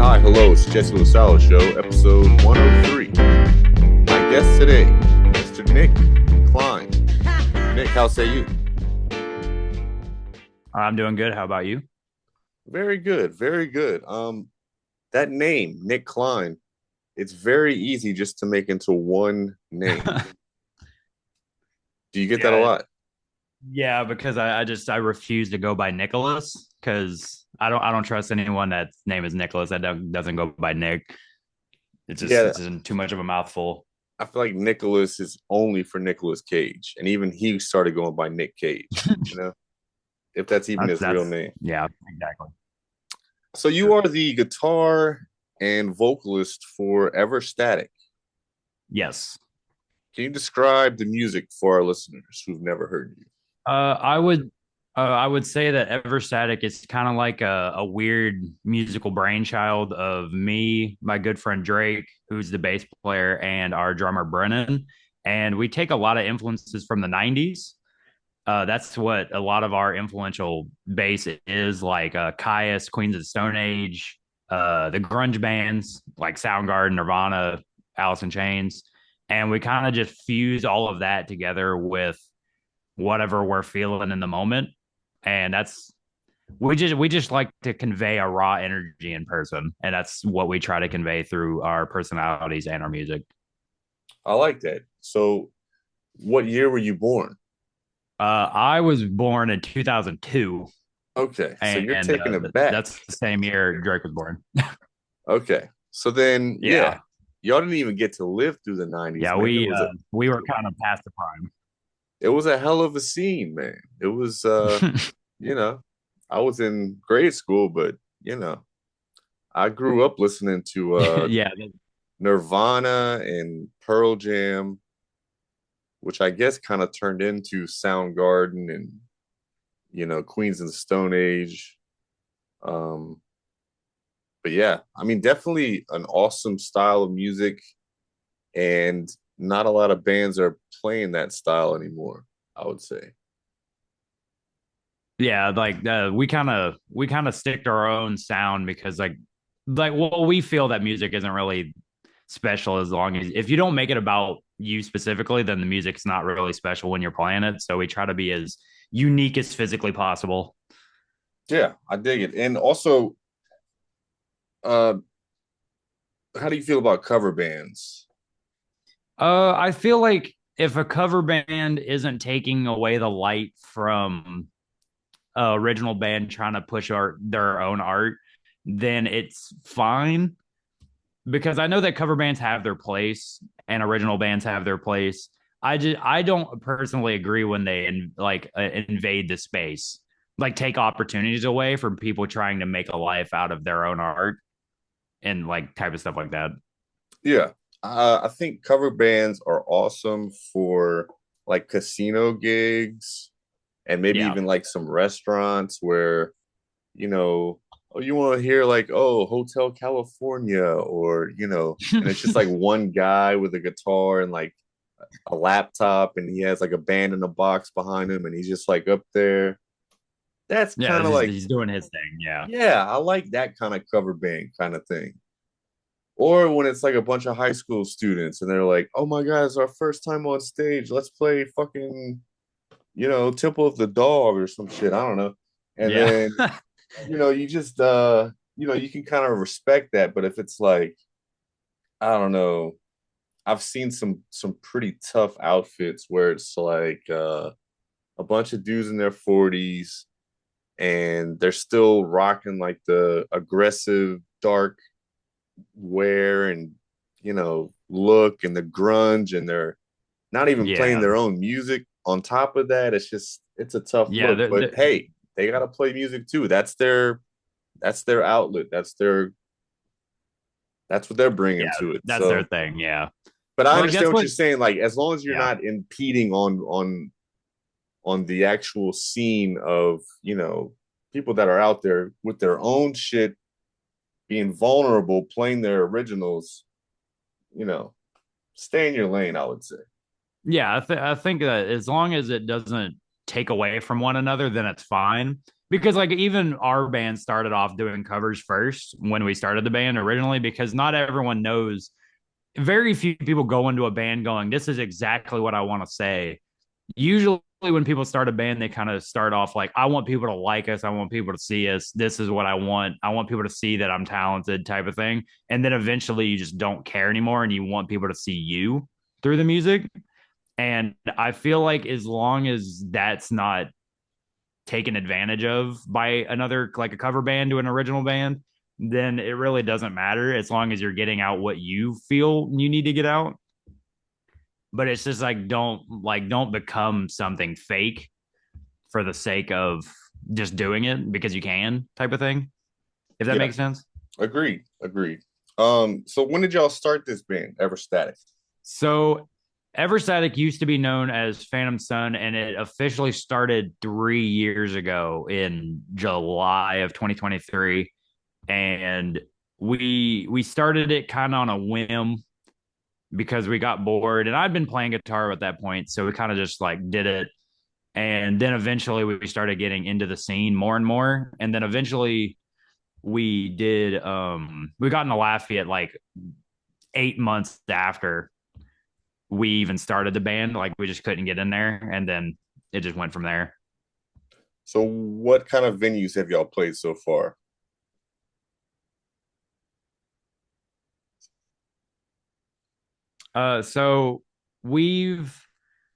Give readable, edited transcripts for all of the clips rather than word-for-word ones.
Hi, hello. It's Jesse LaSala Show, episode 103. My guest today, Mr. Nick Cline. Nick, how say you? I'm doing good. How about you? Very good, very good. That name, Nick Cline, it's very easy just to make into one name. Do you get that a Yeah, lot? yeah, because I refuse to go by Nicholas because I don't trust anyone that's name is Nicholas that doesn't go by Nick. Yeah, It's just too much of a mouthful. I feel like Nicholas is only for Nicolas Cage, and even he started going by Nick Cage, if that's even his real That's name. yeah, exactly. So you are the guitar and vocalist for Ever Static. Yes. Can you describe the music for our listeners who've never heard you? I would say that Everstatic is kind of like a weird musical brainchild of me, my good friend Drake, who's the bass player, and our drummer Brennan. And we take a lot of influences from the 90s. That's what a lot of our influential bass is like Caius, Queens of the Stone Age, the grunge bands like Soundgarden, Nirvana, Alice in Chains. And we kind of just fuse all of that together with whatever we're feeling in the moment. And that's we just like to convey a raw energy in person. And that's what we try to convey through our personalities and our music. I like that. So, what year were you born? I was born in 2002, Okay, so you're and taking it back. that's the same year Drake was born. Okay, so then, yeah, Yeah, y'all didn't even get to live through the '90s, yeah, man. we were kind of past the It was a hell of a scene, man. It was, prime. you know, I was in grade school, but I grew up listening to Yeah, Nirvana and Pearl Jam, which I guess kind of turned into Soundgarden and Queens of the Stone Age. Um, but yeah, I mean, definitely an awesome style of music, and not a lot of bands are playing that style anymore, I would say. yeah, like we kind of stick to our own sound because like well we feel that music isn't really special as long as if you don't make it about you specifically, then the music's not really special when you're playing it. So we try to be as unique as physically possible. Yeah, I dig it. And also, uh, how do you feel about cover bands? I feel like if a cover band isn't taking away the light from original band trying to push their own art, then it's fine. Because I know that cover bands have their place and original bands have their place. I don't personally agree when they invade the space, like take opportunities away from people trying to make a life out of their own art and like type of stuff like that. Yeah, I think cover bands are awesome for like casino gigs and maybe Yeah. even like some restaurants where, oh, you want to hear like, oh, Hotel California, or, and it's just like one guy with a guitar and like a laptop, and he has like a band in a box behind him, and he's just like up there. That's Yeah, kind of like, he's doing his thing. Yeah. yeah, I like that kind of cover band kind of thing. Or when it's like a bunch of high school students and they're like, oh my God, it's our first time on stage. Let's play fucking, Temple of the Dog or some shit. I don't know. And Yeah. then, you just, you can kind of respect that. But if it's like, I don't know, I've seen some pretty tough outfits where it's like a bunch of dudes in their 40s and they're still rocking like the aggressive dark wear and look and the grunge, and they're not even playing Yeah. their own music on top of that. It's a tough Yeah. look, but hey, they got to play music too. That's their outlet. That's what they're Yeah. bringing to it. That's their So, thing. Yeah. but I Like understand that's what what, you're saying. Like, as long as you're yeah. not impeding on the actual scene of people that are out there with their own shit, being vulnerable, playing their originals, you know, stay in your lane, I would say. Yeah, I think that as long as it doesn't take away from one another, then it's fine. because like even our band started off doing covers first when we started the band originally, because not everyone knows. Very few people go into a band going, "This is exactly what I want to say." Usually when people start a band, they kind of start off like, I want people to like us, I want people to see us, this is what I want people to see that I'm talented, type of thing. And then eventually you just don't care anymore and you want people to see you through the music. And I feel like as long as that's not taken advantage of by another, like a cover band to an original band, then it really doesn't matter as long as you're getting out what you feel you need to get out. But it's just don't become something fake for the sake of just doing it because you can, type of thing. If that Yeah, makes sense. agreed, agreed. So when did y'all start this band, Ever Static? So Everstatic used to be known as Phantom Sun, and it officially started 3 years ago in July of 2023. And we started it kind of on a whim because we got bored, and I'd been playing guitar at that point, so we kind of just like did it. And then eventually we started getting into the scene more and more, and then eventually we got into Lafayette like 8 months after we even started the band. Like we just couldn't get in there, and then it just went from there. So what kind of venues have y'all played so far? So we've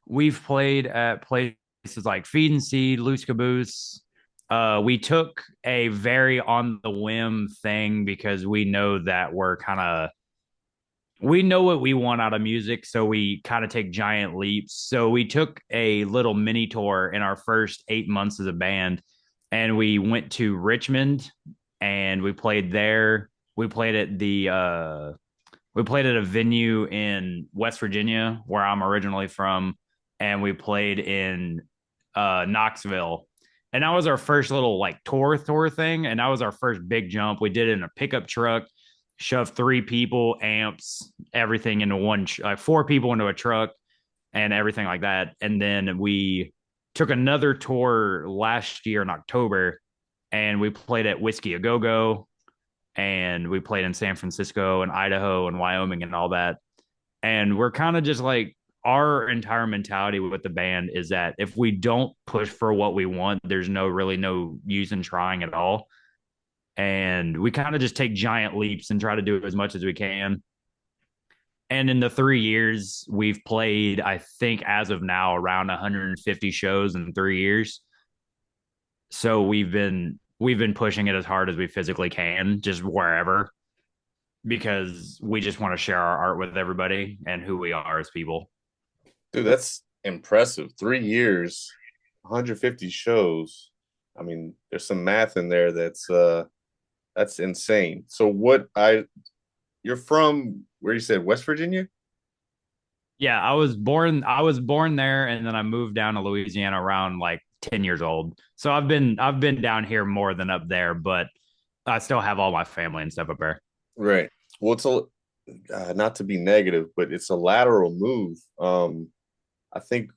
we've played at places like Feed and Seed, Loose Caboose. We took a very on the whim thing because we know that we know what we want out of music, so we kind of take giant leaps. So we took a little mini tour in our first 8 months as a band, and we went to Richmond and we played there. We played at the we played at a venue in West Virginia where I'm originally from, and we played in Knoxville. And that was our first little like tour thing, and that was our first big jump. We did it in a pickup truck, shoved 3 people, amps, everything into one, like 4 people into a truck, and everything like that. And then we took another tour last year in October, and we played at Whiskey A Go Go, and we played in San Francisco and Idaho and Wyoming and all that. And we're kind of just like, our entire mentality with the band is that if we don't push for what we want, there's no use in trying at all. And we kind of just take giant leaps and try to do as much as we can. And in the 3 years, we've played, I think, as of now, around 150 shows in 3 years. So we've been pushing it as hard as we physically can, just wherever, because we just want to share our art with everybody and who we are as people. Dude, that's impressive. 3 years, 150 shows. I mean, there's some math in there that's insane. So you're from where you said West Virginia? Yeah, I was born there, and then I moved down to Louisiana around like 10 years old. So I've been down here more than up there, but I still have all my family and stuff up there. Right. Well, not to be negative, but it's a lateral move. I think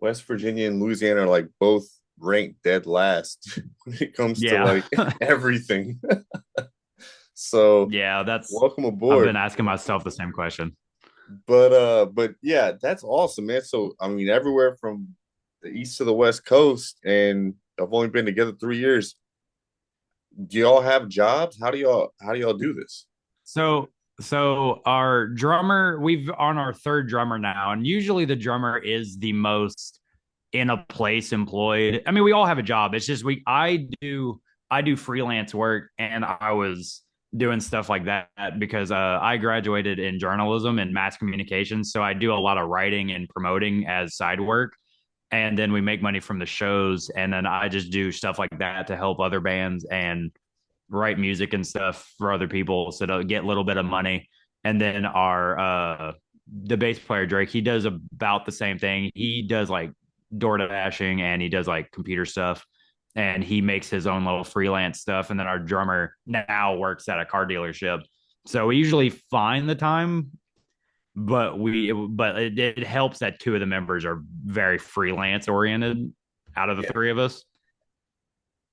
West Virginia and Louisiana are like both ranked dead last when it comes to Yeah. like everything. So Yeah, that's welcome I've aboard. been asking myself the same question. But yeah, that's awesome, man. So I mean, everywhere from the east to the west coast, and I've only been together 3 years. Do y'all have jobs? How do y'all do this? So our drummer, we've on our third drummer now, and usually the drummer is the most in a place employed. I mean, we all have a job. It's just I do freelance work, and I was doing stuff like that because I graduated in journalism and mass communications, so I do a lot of writing and promoting as side work. And then we make money from the shows, and then I just do stuff like that to help other bands and write music and stuff for other people so to get a little bit of money. And then our the bass player Drake, he does about the same thing. He does like door dashing, and he does like computer stuff, and he makes his own little freelance stuff. And then our drummer now works at a car dealership, so we usually find the time, but it helps that 2 of the members are very freelance oriented out of the Yeah. 3 of us.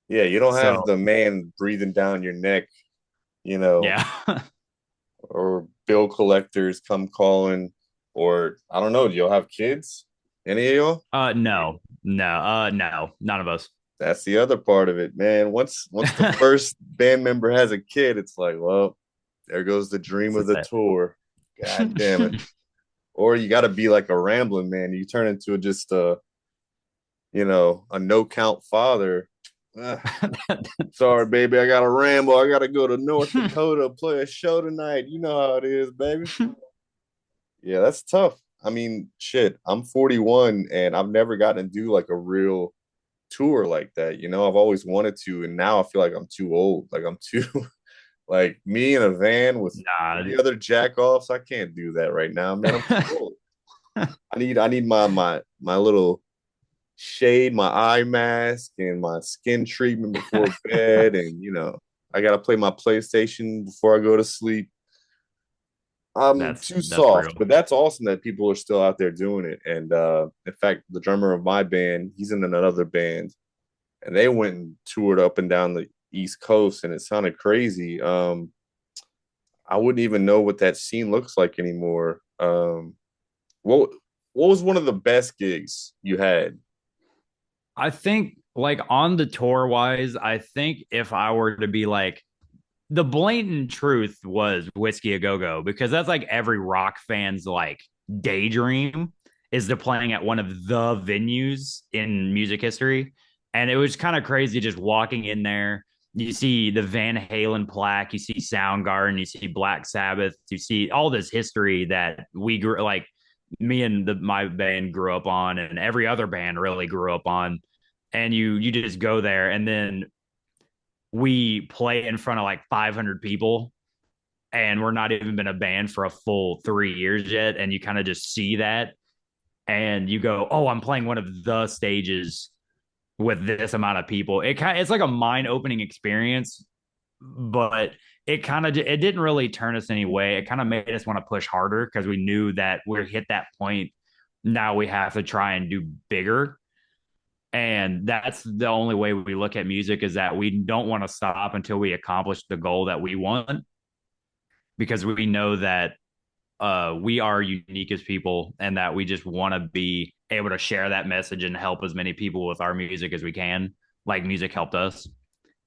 Yeah, you don't have So the man breathing down your neck, you know, yeah. or bill collectors come calling, or I don't know, do y'all have kids? Any of y'all? No, none of us. That's the other part of it, man. Once the first band member has a kid, it's like, well, there goes the dream of So the tour. God damn it. Or you got to be like a rambling man. You turn into just a no count father. Ugh, sorry, baby, I got to ramble. I got to go to North Dakota play a show tonight. You know how it is, baby. Yeah, that's tough. I mean, shit, I'm 41 and I've never gotten to do like a real tour like that. I've always wanted to, and now I feel like I'm too old. Like I'm too like me in a van with Nah. 40 other jack offs. I can't do that right now, man. I'm too old. I need my little shade, my eye mask, and my skin treatment before bed, and I gotta play my PlayStation before I go to sleep. I'm too that's soft, real. but that's awesome that people are still out there doing it. And in fact, the drummer of my band, he's in another band, and they went and toured up and down the East Coast, and it sounded crazy. I wouldn't even know what that scene looks like anymore. What what was one of the best gigs you had? I think like on the tour wise, I think if I were to be like the blatant truth was Whiskey a Go Go because that's like every rock fan's like daydream is to playing at one of the venues in music history. And it was kind of crazy just walking in there. You see the Van Halen plaque, you see Soundgarden, you see Black Sabbath, you see all this history that we grew like me and my band grew up on, and every other band really grew up on. And you just go there, and then we play in front of like 500 people and we're not even been a band for a full 3 years yet. And you kind of just see that and you go, oh, I'm playing one of the stages with this amount of people. It's like a mind opening experience, but it didn't really turn us any way. It kind of made us want to push harder because we knew that we're hit that point. Now we have to try and do bigger. And that's the only way we look at music is that we don't want to stop until we accomplish the goal that we want because we know that we are unique as people and that we just want to be able to share that message and help as many people with our music as we can, like music helped us.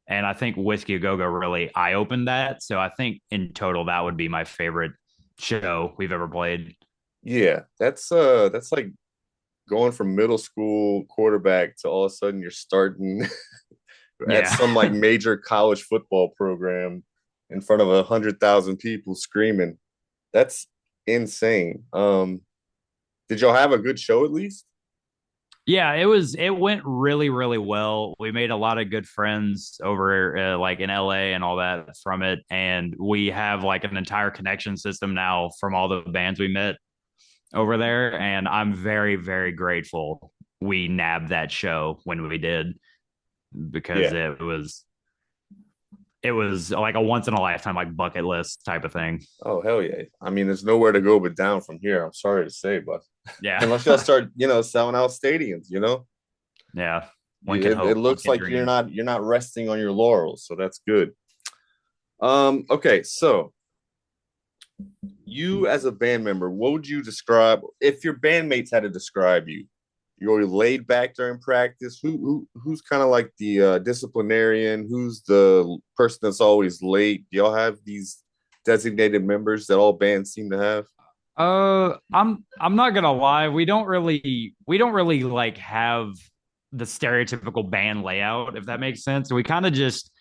And I think Whiskey a Go Go really eye opened that. So I think in total, that would be my favorite show we've ever played. Yeah, that's like going from middle school quarterback to all of a sudden you're starting at Yeah. some like major college football program in front of 100,000 people screaming. That's insane. Did y'all have a good show at least? Yeah, it went really really well. We made a lot of good friends over like in LA and all that from it, and we have like an entire connection system now from all the bands we met over there, and I'm very very grateful we nabbed that show when we did because Yeah. it was like a once in a lifetime like bucket list type of thing. Oh hell yeah. I mean, there's nowhere to go but down from here. I'm sorry to say, but Yeah. unless y'all start, selling out stadiums. Yeah. One can It hope, one looks can like you're dream. not resting on your laurels, so that's good. Okay, so you as a band member, what would you describe if your bandmates had to describe you? You're laid back during practice. Who's kind of like the disciplinarian? Who's the person that's always late? Do y'all have these designated members that all bands seem to have? I'm not gonna lie, we don't really like have the stereotypical band layout, if that makes sense. We kind of just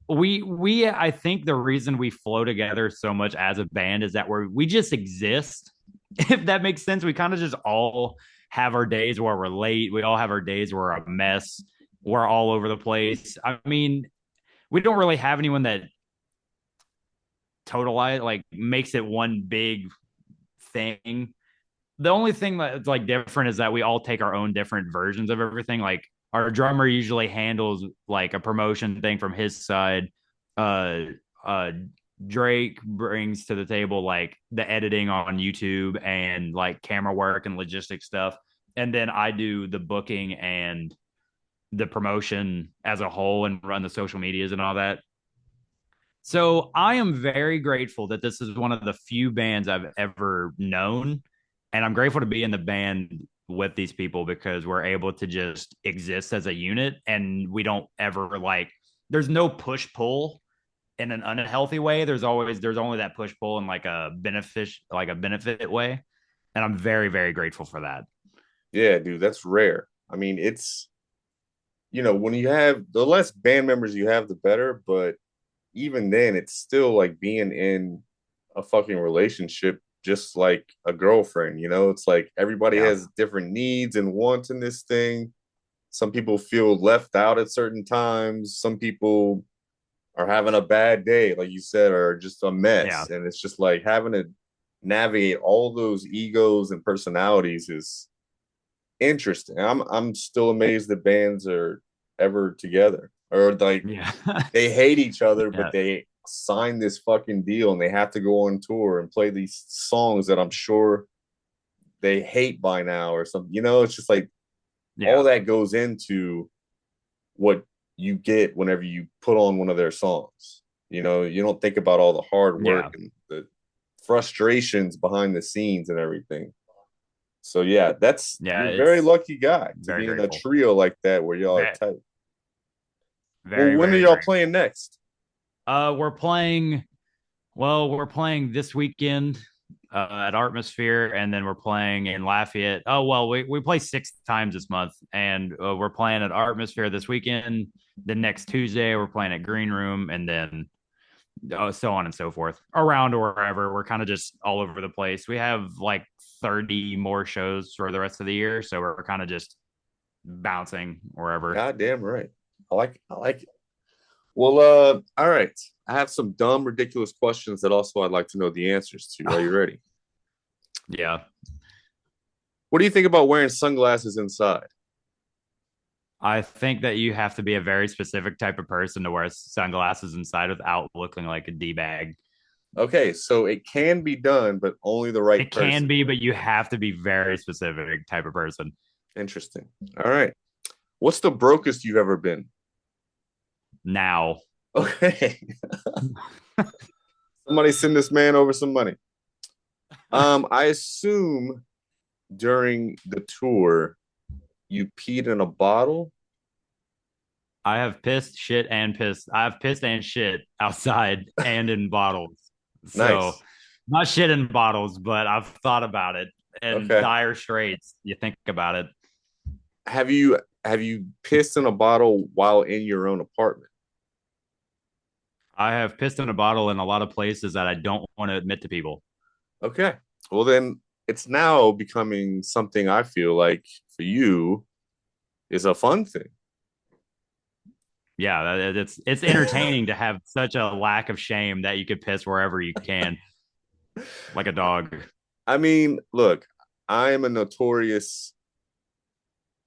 we I think the reason we flow together so much as a band is that we just exist. If that makes sense. We kind of just all have our days where we're late. We all have our days where we're a mess. We're all over the place. I mean, we don't really have anyone that totalize like makes it one big thing. The only thing that's like different is that we all take our own different versions of everything. Like our drummer usually handles like a promotion thing from his side. Uh, uh, Drake brings to the table like the editing on YouTube and like camera work and logistic stuff, and then I do the booking and the promotion as a whole and run the social medias and all that. So I am very grateful that this is one of the few bands I've ever known. And I'm grateful to be in the band with these people because we're able to just exist as a unit and we don't ever like, there's no push pull in an unhealthy way. There's only that push pull in like a benefit way. And I'm very, very grateful for that. Yeah, dude, that's rare. I mean, it's when you have the less band members you have, the better. But even then, it's still like being in a fucking relationship, just like a girlfriend. It's like everybody Yeah. has different needs and wants in this thing. Some people feel left out at certain times. Some people are having a bad day, like you said, or just a Yeah. mess. And it's just like having to navigate all those egos and personalities is interesting. I'm still amazed that bands are ever together or like Yeah. they hate each other, but Yeah. they sign this fucking deal and they have to go on tour and play these songs that I'm sure they hate by now or something. It's just like all Yeah. that goes into what you get whenever you put on one of their songs. You don't think about all the hard work Yeah. and the frustrations behind the scenes and everything. So yeah, Yeah. you're a very It's lucky guy to very be in a grateful. trio like that where y'all are Very, tight. Well, very, when are very y'all grateful. playing next? We're playing, well, we're playing this weekend at Atmosphere, and then we're playing in Lafayette. Oh, well, we play 6 times this month, and we're playing at Atmosphere this weekend. The next Tuesday, we're playing at Green Room, and then so on and so forth around or wherever. We're kind of just all over the place. We have like 30 more shows for the rest of the year, so we're kind of just bouncing wherever. Goddamn right. I like it. Well, all right. I have some dumb, ridiculous questions that also I'd like to know the answers to. Are you ready? Yeah. What do you think about wearing sunglasses inside? I think that you have to be a very specific type of person to wear sunglasses inside without looking like a D bag. Okay, so it can be done, but only the right It can person. be, but you have to be very specific type of person. Interesting. All right. What's the brokest you've ever been? Now, Okay. Somebody send this man over some money. I assume during the tour you peed in a bottle. I have pissed, shit, and pissed. I have pissed and shit outside and in bottles. So, Nice. not shit in bottles, but I've thought about it. And Okay. dire straits, you think about it. Have you pissed in a bottle while in your own apartment? I have pissed in a bottle in a lot of places that I don't want to admit to people. Okay. Well then it's now becoming something I feel like for you is a fun thing. Yeah, it's entertaining to have such a lack of shame that you could piss wherever you can, like a dog. I mean, look, I am a notorious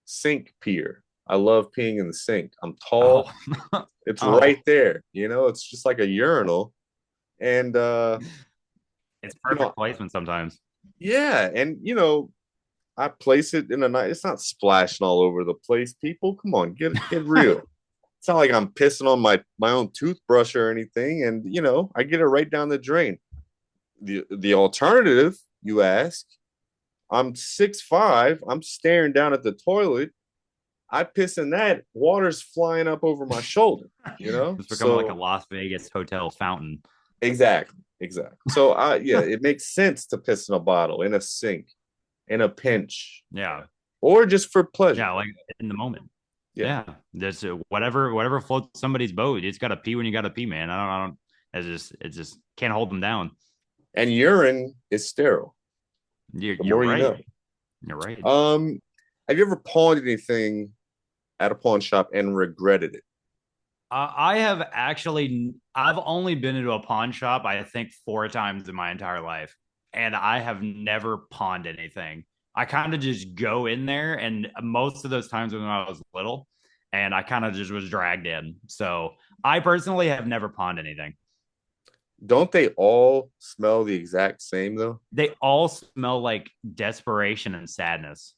sink peer. I love peeing in the sink. I'm tall. Oh, It's right oh, there. It's just like a urinal. And it's you know, perfect placement sometimes. yeah, and I place it in a night. It's not splashing all over the place. People, come on, get real. It's not like I'm pissing on my own toothbrush or anything. And I get it right down the drain. The alternative, you ask, I'm 6'5". I'm staring down at the toilet. I piss in that, water's flying up over my shoulder, It's becoming like a So Las Vegas hotel fountain. exactly. So yeah, it makes sense to piss in a bottle, in a sink, in a pinch, Yeah, or just for pleasure. yeah, like in the moment. Yeah. Yeah, there's whatever floats somebody's boat. You just got to pee when you got to pee, man. I don't. It's just can't hold them down. And urine is sterile. You're The you're more you right. know. You're right. Um, have you ever pawned anything at a pawn shop and regretted it? I have actually, I've only been into a pawn shop, I think 4 times in my entire life, and I have never pawned anything. I kind of just go in there, and most of those times when I was little, and I kind of just was dragged in. So I personally have never pawned anything. Don't they all smell the exact same though? They all smell like desperation and sadness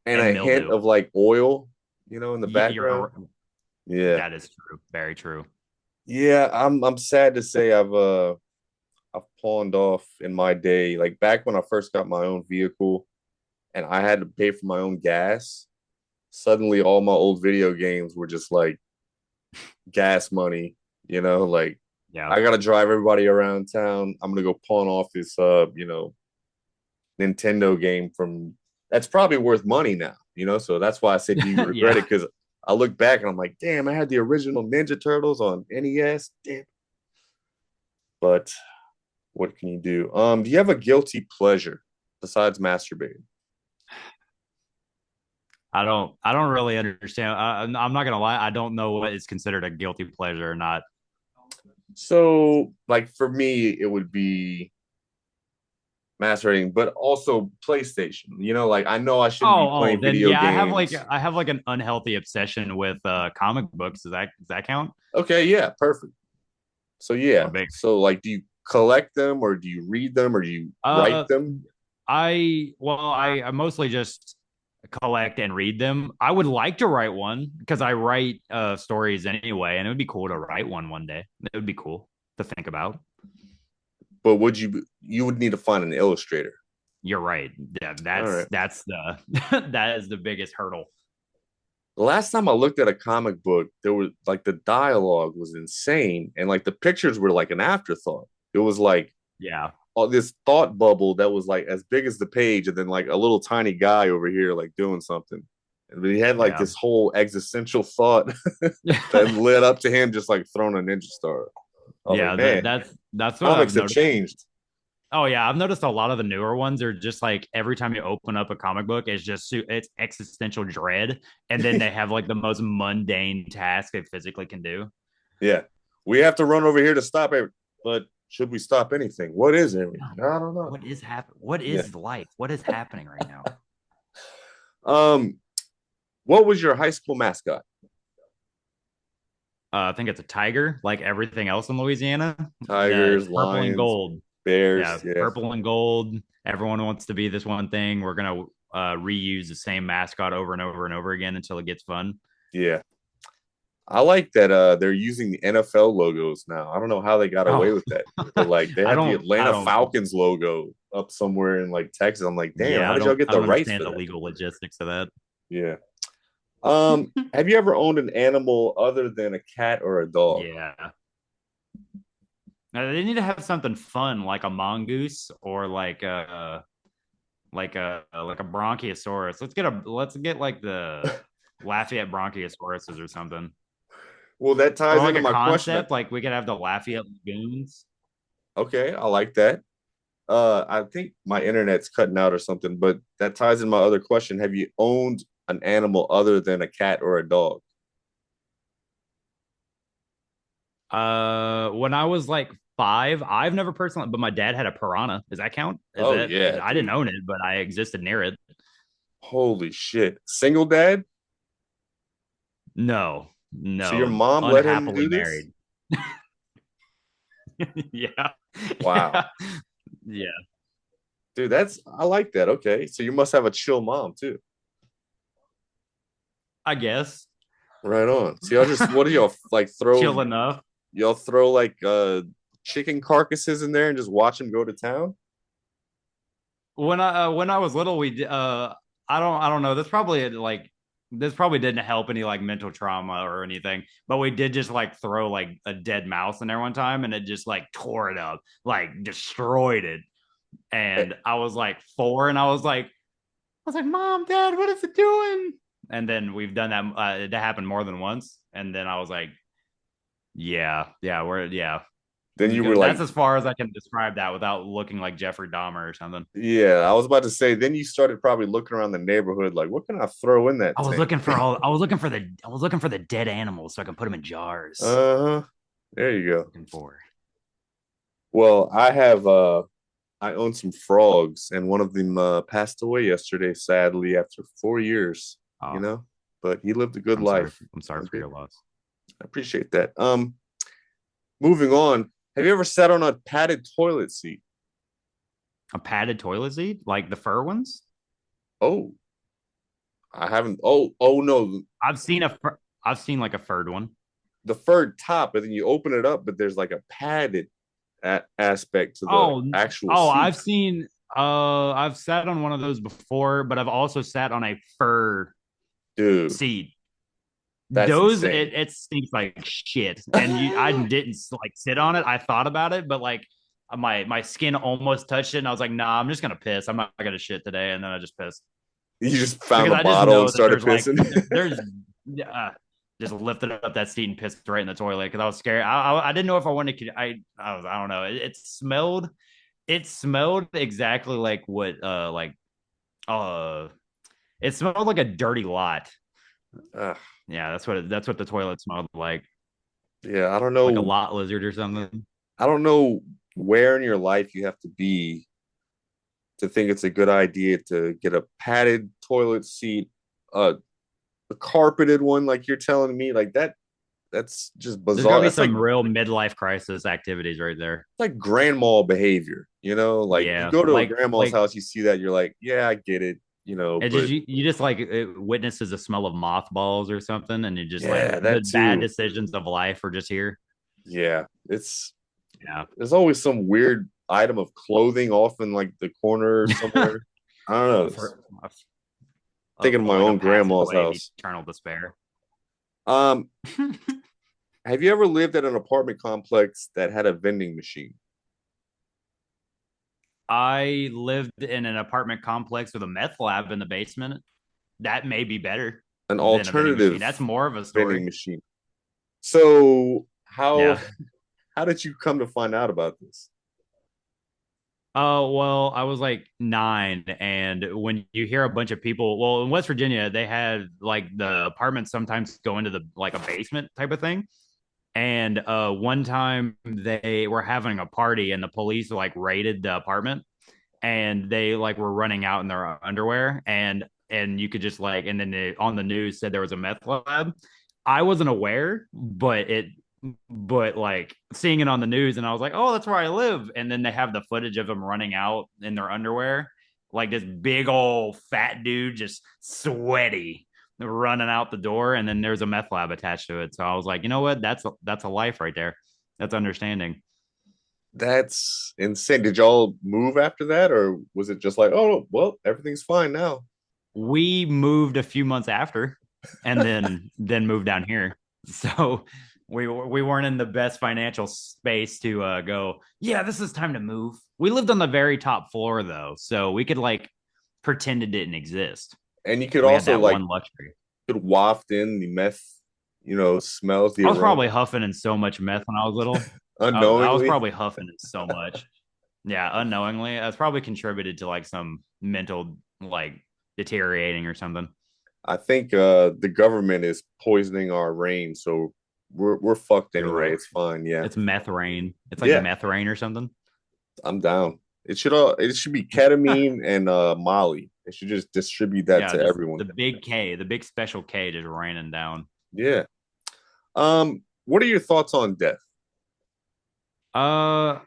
And and a hint mildew. of like oil. in the Yeah, background. Yeah. that is true. Very true. Yeah, I'm sad to say I've pawned off in my day. Like back when I first got my own vehicle and I had to pay for my own gas, suddenly all my old video games were just like gas money, like Yeah. I gotta drive everybody around town. I'm gonna go pawn off this Nintendo game from that's probably worth money now. So that's why I said, do you regret Yeah. it? Because I look back and I'm like, damn, I had the original Ninja Turtles on NES. Damn. But what can you do? Do you have a guilty pleasure besides masturbating? I don't really understand. I'm not gonna lie. I don't know what is considered a guilty pleasure or not. So, like for me, it would be masturbating, but also PlayStation. Like I know I shouldn't be Oh, playing then video yeah, games. I have like an unhealthy obsession with comic books. Does that count? Okay, yeah, perfect. So I'm a yeah, big so like, do you collect them or do you read them or do you write uh them? I mostly just collect and read them. I would like to write one because I write stories anyway, and it would be cool to write one day. It would be cool to think about. But you would need to find an illustrator. You're right. Yeah, All right. that's the that is the biggest hurdle. The last time I looked at a comic book, there was like the dialogue was insane and like the pictures were like an afterthought. It was like Yeah, all this thought bubble that was like as big as the page and then like a little tiny guy over here like doing something. And he had like yeah. this whole existential thought that led up to him just like throwing a ninja star. I was like, Yeah, man, that's what I've comics have noticed. changed. Oh yeah, I've noticed a lot of the newer ones are just like every time you open up a comic book, it's existential dread, and then they have like the most mundane task they physically can do. Yeah. We have to run over here to stop it. But should we stop anything? What is everything? I don't know. What is What Yeah. is life? What is happening right now? Um, what was your high school mascot? I think it's a tiger, like everything else in Louisiana. Tigers, It's purple and lions, gold. bears. Yeah, Yeah. purple and gold. Everyone wants to be this one thing. We're gonna reuse the same mascot over and over and over again until it gets fun. Yeah. I like that they're using the NFL logos now. I don't know how they got away Oh, with that, but like they have the I Atlanta don't. Falcons logo up somewhere in like Texas. I'm like, damn, how Yeah, did y'all get I the don't rights for understand the that? legal logistics of that. Yeah. Have you ever owned an animal other than a cat or a dog? Yeah. Now, they need to have something fun like a mongoose or like a bronchiosaurus. Let's get like the Lafayette bronchiosauruses or something. Well, that Or ties like into a my question. concept, like we could have the Lafayette Lagoons. Okay, I like that. I think my internet's cutting out or something, but that ties in my other question. Have you owned an animal other than a cat or a dog? When I was like 5, I've never personally, but my dad had a piranha. Does that count? Oh yeah, I didn't dude. own it, but I existed near it. Holy shit. Single dad? No, So your no, mom let him unhappily do this? married. Yeah, Wow. yeah, yeah. Dude, I like that. Okay. So you must have a chill mom too. I guess Right on. See, y'all just what do y'all like chill enough. y'all throw like chicken carcasses in there and just watch them go to town? When I was little, I don't know. This probably didn't help any like mental trauma or anything, but we did just like throw like a dead mouse in there one time, and it just like tore it up, like destroyed it. Eh, And I was like 4, and I was like, Mom, Dad, what is it doing? And then we've done that. It happened more than once, and then I was like, yeah. Then you were That's like, as far as I can describe that without looking like Jeffrey Dahmer or something. yeah, I was about to say, then you started probably looking around the neighborhood like, what can I throw in that tank? I was looking for the dead animals so I can put them in jars. Uh-huh. There you go. Looking for. Well, I own some frogs and one of them passed away yesterday, sadly, after 4 years, you Oh, know, but he lived a good life. I'm sorry I for did. your loss. I appreciate that. Moving on. Have you ever sat on a padded toilet seat? A padded toilet seat, like the fur ones. Oh, I haven't. Oh no, I've seen like a furred one. the furred top, but then you open it up, but there's like a padded aspect to the Oh, actual oh, seat. I've sat on one of those before, but I've also sat on a fur Dude, seat. that's Those insane. it stinks like shit. And I didn't like sit on it. I thought about it, but like my skin almost touched it, and I was like, nah, I'm just gonna piss. I'm not gonna shit today, and then I just pissed You just found because a I just bottle and know that started pissing. there's uh, just lifted up that seat and pissed right in the toilet because I was scared. I didn't know if I wanted to. I don't know. It smelled exactly like what uh it smelled like a dirty lot. uh, Yeah, that's what the toilet smelled yeah, like a lot lizard or something. I don't know where in your life you have to be to think it's a good idea to get a padded toilet seat, a carpeted one, like you're telling me, like that. That's just There's got to bizarre. be That's some real midlife crisis activities right there. like grandma behavior, you know? Like you Yeah, go to a grandma's like house, you see that, you're like, yeah, I get it, it just but you just like it witnesses a smell of mothballs or something, and you just like yeah, the that bad too. decisions of life are just here. Yeah, it's Yeah. there's always some weird item of clothing off in like the corner somewhere. I don't know. Thinking of my Like a own grandma's passageway of house. eternal despair. Um, have you ever lived at an apartment complex that had a vending machine? I lived in an apartment complex with a meth lab in the basement. That may be better An than a vending machine. alternative That's more of a vending story. machine. So Yeah. how did you come to find out about this? Oh, well, I was like 9. And when you hear a bunch of people, well, in West Virginia, they had like the apartments sometimes go into the like a basement type of thing. And one time they were having a party and the police like raided the apartment and they like were running out in their underwear and you could just like and then they, on the news said there was a meth lab. I wasn't aware, but like seeing it on the news and I was like, oh, that's where I live. And then they have the footage of them running out in their underwear, like this big old fat dude just sweaty running out the door, and then there's a meth lab attached to it. So I was like, you know what? That's a life right there. That's understanding. That's insane. Did y'all move after that, or was it just like, oh, well, everything's fine now? We moved a few months after and then moved down here. So we weren't in the best financial space to go, yeah, this is time to move. We lived on the very top floor though, so we could like pretend it didn't exist. And you could We had also that like one luxury. could waft in the meth, smells, the I was probably aroma huffing in so much meth when I was little. I was unknowingly. probably huffing in so much. Yeah, unknowingly. That's probably contributed to like some mental like deteriorating or something. I think the government is poisoning our rain, so we're fucked You're anyway. right. It's fine. Yeah. It's meth rain. It's like Yeah, meth rain or something. I'm down. It should be ketamine and Molly. They should just distribute that Yeah, to just everyone. the big K, the big special K just raining down. Yeah. What are your thoughts on death? Uh,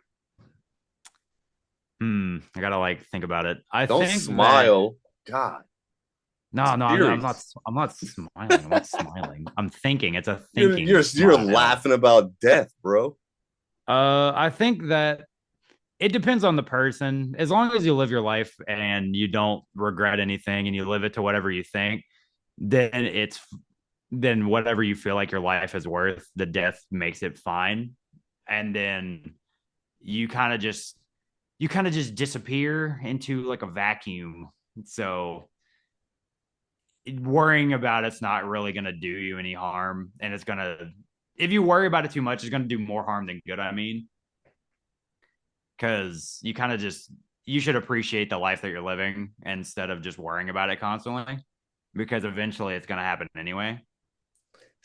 I gotta like think about it. I Don't think that smile. God, no, serious. I'm not smiling. I'm not smiling. I'm thinking. It's a You're thinking you're you're smile. laughing about death, bro. I think that it depends on the person. As long as you live your life and you don't regret anything and you live it to whatever you think, then then whatever you feel like your life is worth, the death makes it fine. And then you kind of just disappear into like a vacuum. So worrying about it's not really going to do you any harm, and it's going to, if you worry about it too much, it's going to do more harm than good. I mean, because you kind of just you should appreciate the life that you're living instead of just worrying about it constantly, because eventually it's going to happen anyway,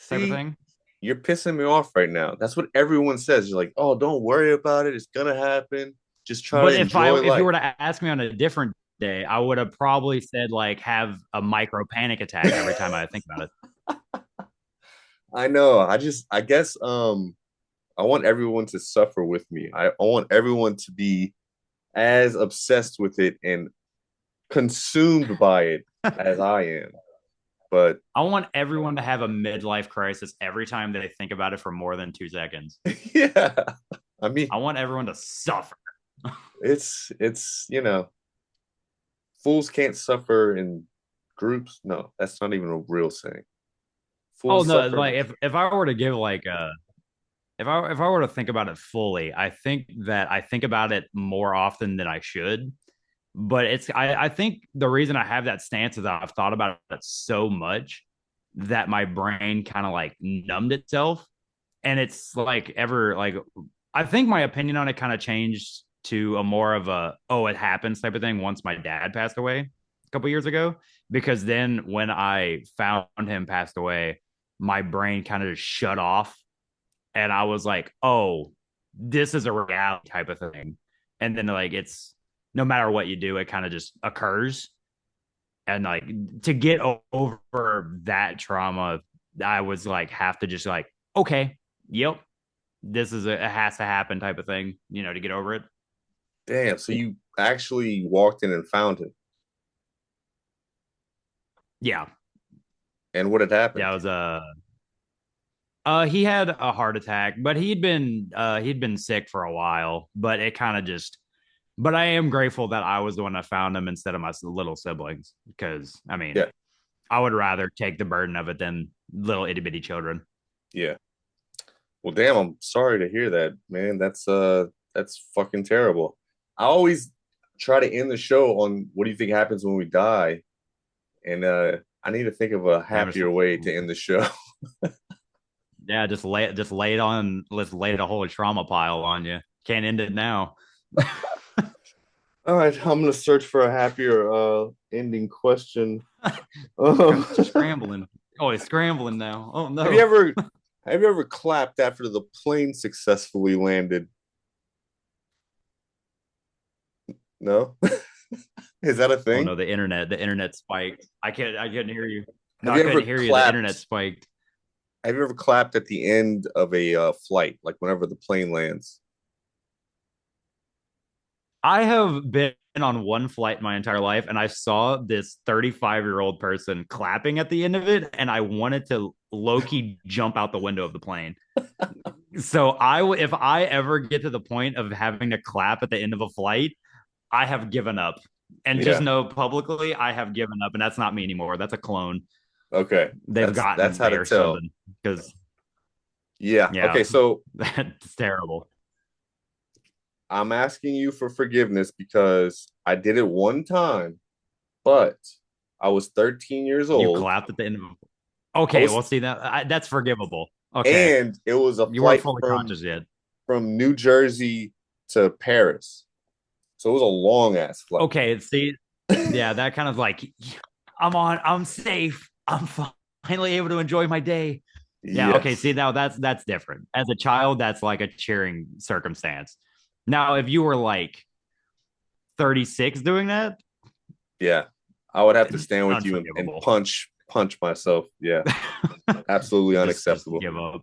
type of See, thing. you're pissing me off right now. That's what everyone says. You're like, oh, don't worry about it. It's gonna happen. Just try to But enjoy if you life. were to ask me on a different day, I would have probably said like have a micro panic attack every time I think about it. I know. I guess I want everyone to suffer with me. I want everyone to be as obsessed with it and consumed by it as I am. But I want everyone to have a midlife crisis every time they think about it for more than 2 seconds. yeah, I mean, I want everyone to suffer. it's fools can't suffer in groups. No, that's not even a real saying. Oh Fools no, suffer. like if I were to give like a if I were to think about it fully, I think that I think about it more often than I should. But I think the reason I have that stance is that I've thought about it so much that my brain kind of like numbed itself. And it's like ever like I think my opinion on it kind of changed to a more of a oh it happens type of thing once my dad passed away a couple years ago, because then when I found him passed away, my brain kind of just shut off and I was like, oh, this is a reality type of thing. And then like it's no matter what you do, it kind of just occurs. And like to get over that trauma, I was like have to just like, okay, yep, this is a it has to happen type of thing, to get over it. Damn. So you actually walked in and found him. Yeah. And what had Yeah, happened? it was he had a heart attack, but he'd been sick for a while, but it kind of just but I am grateful that I was the one that found him instead of my little siblings because I mean, Yeah. I would rather take the burden of it than little itty bitty children. Yeah. Well, damn, I'm sorry to hear that, man. That's fucking terrible. I always try to end the show on what do you think happens when we die? And I need to think of a Yeah, just happier way to end the show. yeah, just lay it on. Let's lay the whole trauma pile on you. Can't end it now. All right, I'm gonna search for a happier ending question. Um, Scrambling. Oh, he's scrambling now. Oh have you no. ever have you ever clapped after the plane successfully landed? No? Is that a Oh thing? no, the internet spiked. I couldn't hear you. No, Have I you couldn't ever hear you. The internet clapped? spiked. Have you ever clapped at the end of a flight, like whenever the plane lands? I have been on one flight my entire life, and I saw this 35-year-old person clapping at the end of it, and I wanted to low key jump out the window of the plane. So if I ever get to the point of having to clap at the end of a flight, I have given up. And just Yeah. know publicly, I have given up, and that's not me anymore. That's a clone. Okay. They've That's gotten how me to or tell. something. Because Yeah. Okay. yeah, So that's terrible. I'm asking you for forgiveness because I did it one time, but I was 13 years You old. clapped at the end of. I Okay, was, well, see that's forgivable. Okay, and it was a you weren't flight fully conscious yet. from New Jersey to Paris. So it was a long ass flight. Okay, see, yeah, that kind of like I'm safe. I'm finally able to enjoy my day. Yeah, okay, Yes. see now that's different. As a child, that's like a cheering circumstance. Now, if you were like 36 doing that, Yeah. I would have to stand with you and unforgivable. punch myself. Yeah. Absolutely Just unacceptable. give up.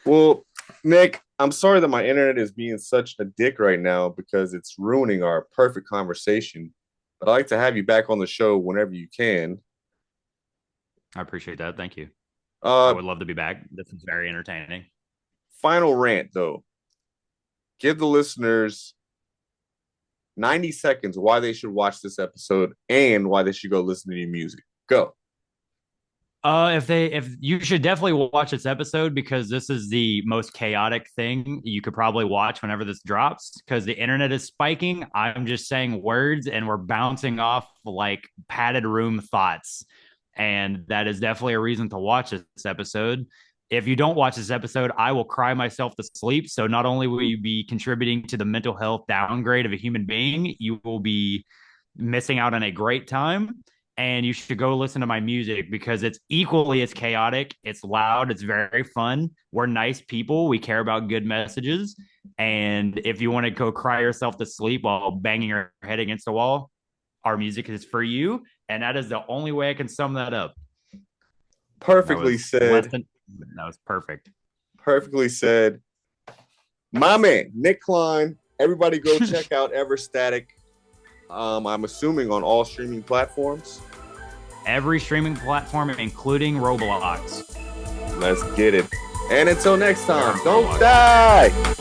Well, Nick, I'm sorry that my internet is being such a dick right now because it's ruining our perfect conversation. But I'd like to have you back on the show whenever you can. I appreciate that. Thank you. I Uh, would love to be back. This is very entertaining. Final rant though. Give the listeners 90 seconds why they should watch this episode and why they should go listen to your music. Go. If you should definitely watch this episode because this is the most chaotic thing you could probably watch whenever this drops because the internet is spiking. I'm just saying words and we're bouncing off like padded room thoughts. And that is definitely a reason to watch this episode. If you don't watch this episode, I will cry myself to sleep. So not only will you be contributing to the mental health downgrade of a human being, you will be missing out on a great time and you should go listen to my music because it's equally as chaotic. It's loud. It's very fun. We're nice people. We care about good messages. And if you want to go cry yourself to sleep while banging your head against the wall, our music is for you. And that is the only way I can sum that up. That Perfectly was less said. than, that was perfect. Perfectly said. My man, Nick Cline. Everybody go check out Ever Static. I'm assuming on all streaming platforms. every streaming platform, including Roblox. Let's get it. And until next You're time, on don't Roblox. die.